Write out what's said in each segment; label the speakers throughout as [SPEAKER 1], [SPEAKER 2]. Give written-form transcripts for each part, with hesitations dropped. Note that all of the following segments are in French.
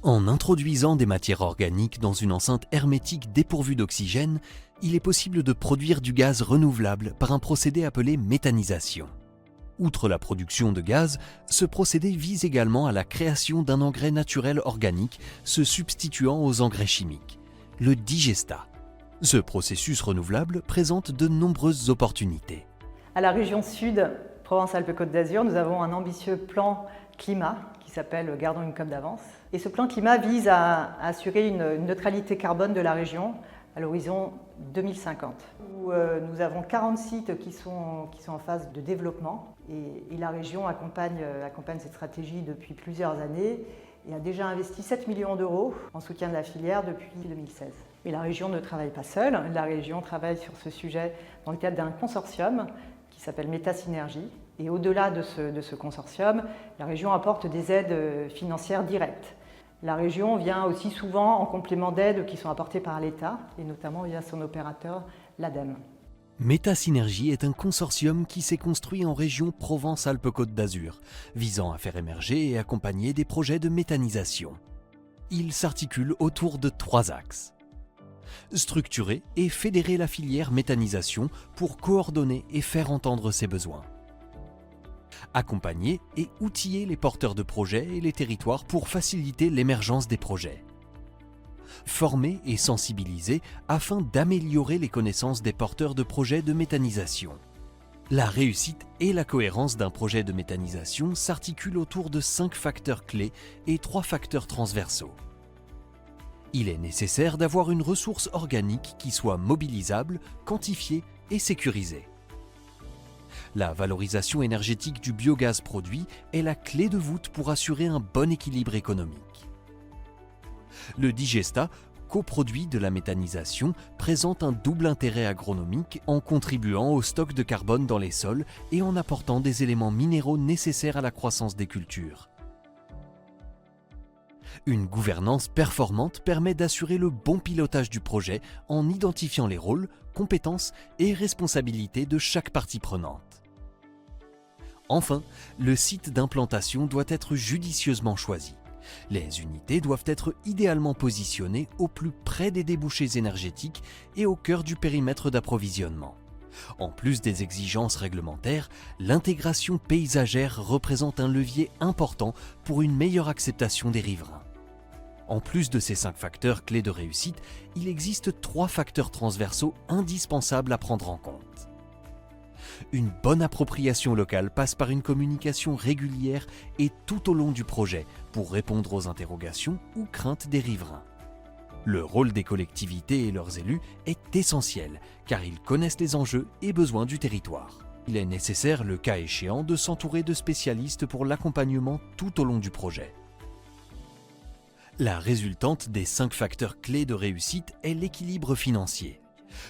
[SPEAKER 1] En introduisant des matières organiques dans une enceinte hermétique dépourvue d'oxygène, il est possible de produire du gaz renouvelable par un procédé appelé méthanisation. Outre la production de gaz, ce procédé vise également à la création d'un engrais naturel organique se substituant aux engrais chimiques, le digestat. Ce processus renouvelable présente de nombreuses opportunités.
[SPEAKER 2] À la région Sud, Provence-Alpes-Côte d'Azur, nous avons un ambitieux plan climat qui s'appelle Gardons une COP d'avance. Et ce plan climat vise à assurer une neutralité carbone de la région à l'horizon 2050. Où, nous avons 40 sites qui sont en phase de développement et la région accompagne cette stratégie depuis plusieurs années et a déjà investi 7 millions d'euros en soutien de la filière depuis 2016. Mais la région ne travaille pas seule, la région travaille sur ce sujet dans le cadre d'un consortium qui s'appelle Métasynergie. Et au-delà de ce consortium, la région apporte des aides financières directes. La région vient aussi souvent en complément d'aides qui sont apportées par l'État, et notamment via son opérateur, l'ADEME.
[SPEAKER 1] Métasynergie est un consortium qui s'est construit en région Provence-Alpes-Côte d'Azur, visant à faire émerger et accompagner des projets de méthanisation. Il s'articule autour de 3 axes. Structurer et fédérer la filière méthanisation pour coordonner et faire entendre ses besoins. Accompagner et outiller les porteurs de projets et les territoires pour faciliter l'émergence des projets. Former et sensibiliser afin d'améliorer les connaissances des porteurs de projets de méthanisation. La réussite et la cohérence d'un projet de méthanisation s'articulent autour de 5 facteurs clés et 3 facteurs transversaux. Il est nécessaire d'avoir une ressource organique qui soit mobilisable, quantifiée et sécurisée. La valorisation énergétique du biogaz produit est la clé de voûte pour assurer un bon équilibre économique. Le digestat, coproduit de la méthanisation, présente un double intérêt agronomique en contribuant au stock de carbone dans les sols et en apportant des éléments minéraux nécessaires à la croissance des cultures. Une gouvernance performante permet d'assurer le bon pilotage du projet en identifiant les rôles, compétences et responsabilités de chaque partie prenante. Enfin, le site d'implantation doit être judicieusement choisi. Les unités doivent être idéalement positionnées au plus près des débouchés énergétiques et au cœur du périmètre d'approvisionnement. En plus des exigences réglementaires, l'intégration paysagère représente un levier important pour une meilleure acceptation des riverains. En plus de ces 5 facteurs clés de réussite, il existe 3 facteurs transversaux indispensables à prendre en compte. Une bonne appropriation locale passe par une communication régulière et tout au long du projet pour répondre aux interrogations ou craintes des riverains. Le rôle des collectivités et leurs élus est essentiel car ils connaissent les enjeux et besoins du territoire. Il est nécessaire, le cas échéant, de s'entourer de spécialistes pour l'accompagnement tout au long du projet. La résultante des 5 facteurs clés de réussite est l'équilibre financier.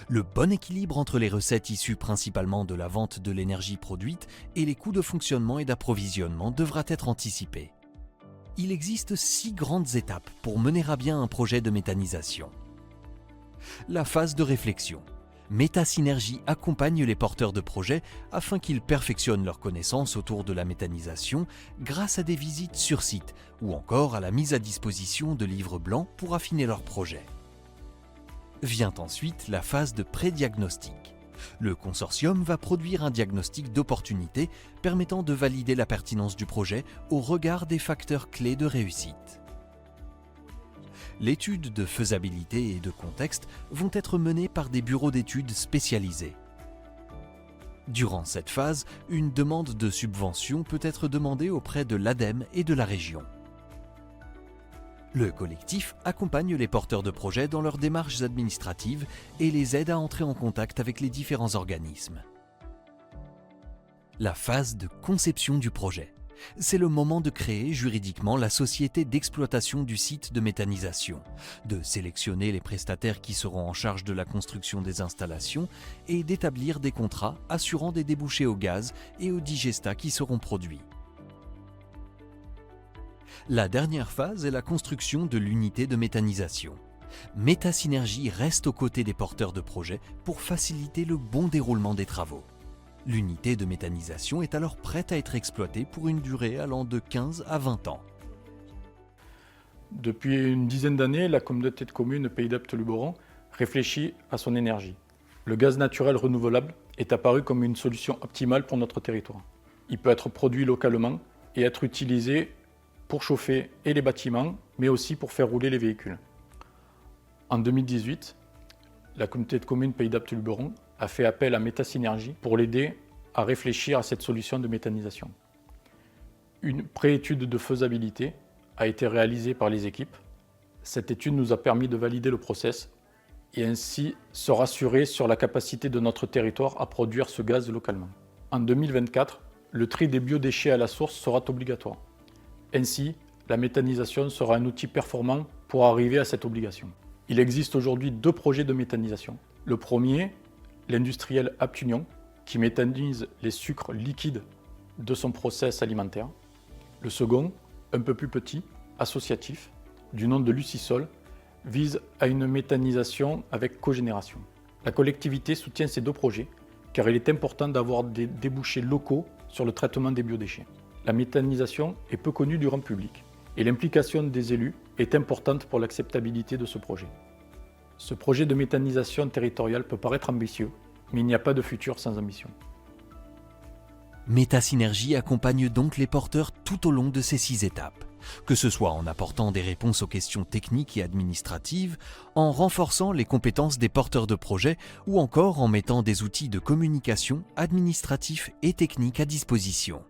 [SPEAKER 1] Le bon équilibre entre les recettes issues principalement de la vente de l'énergie produite et les coûts de fonctionnement et d'approvisionnement devra être anticipé. Il existe 6 grandes étapes pour mener à bien un projet de méthanisation. La phase de réflexion. Métasynergie accompagne les porteurs de projets afin qu'ils perfectionnent leurs connaissances autour de la méthanisation grâce à des visites sur site ou encore à la mise à disposition de livres blancs pour affiner leur projet. Vient ensuite la phase de pré-diagnostic. Le consortium va produire un diagnostic d'opportunité permettant de valider la pertinence du projet au regard des facteurs clés de réussite. L'étude de faisabilité et de contexte vont être menées par des bureaux d'études spécialisés. Durant cette phase, une demande de subvention peut être demandée auprès de l'ADEME et de la région. Le collectif accompagne les porteurs de projets dans leurs démarches administratives et les aide à entrer en contact avec les différents organismes. La phase de conception du projet. C'est le moment de créer juridiquement la société d'exploitation du site de méthanisation, de sélectionner les prestataires qui seront en charge de la construction des installations et d'établir des contrats assurant des débouchés au gaz et au digestat qui seront produits. La dernière phase est la construction de l'unité de méthanisation. Métasynergie reste aux côtés des porteurs de projets pour faciliter le bon déroulement des travaux. L'unité de méthanisation est alors prête à être exploitée pour une durée allant de 15 à 20 ans.
[SPEAKER 3] Depuis une dizaine d'années, la communauté de communes Pays d'Apt-Luberon réfléchit à son énergie. Le gaz naturel renouvelable est apparu comme une solution optimale pour notre territoire. Il peut être produit localement et être utilisé pour chauffer et les bâtiments, mais aussi pour faire rouler les véhicules. En 2018, la communauté de communes Pays d'Apt-Luberon a fait appel à Métasynergie pour l'aider à réfléchir à cette solution de méthanisation. Une préétude de faisabilité a été réalisée par les équipes. Cette étude nous a permis de valider le process et ainsi se rassurer sur la capacité de notre territoire à produire ce gaz localement. En 2024, le tri des biodéchets à la source sera obligatoire. Ainsi, la méthanisation sera un outil performant pour arriver à cette obligation. Il existe aujourd'hui 2 projets de méthanisation. Le premier, l'industriel Aptunion, qui méthanise les sucres liquides de son process alimentaire. Le second, un peu plus petit, associatif, du nom de Lucisol, vise à une méthanisation avec cogénération. La collectivité soutient ces 2 projets car il est important d'avoir des débouchés locaux sur le traitement des biodéchets. La méthanisation est peu connue du grand public et l'implication des élus est importante pour l'acceptabilité de ce projet. Ce projet de méthanisation territoriale peut paraître ambitieux, mais il n'y a pas de futur sans ambition.
[SPEAKER 1] Métasynergie accompagne donc les porteurs tout au long de ces 6 étapes, que ce soit en apportant des réponses aux questions techniques et administratives, en renforçant les compétences des porteurs de projets ou encore en mettant des outils de communication administratifs et techniques à disposition.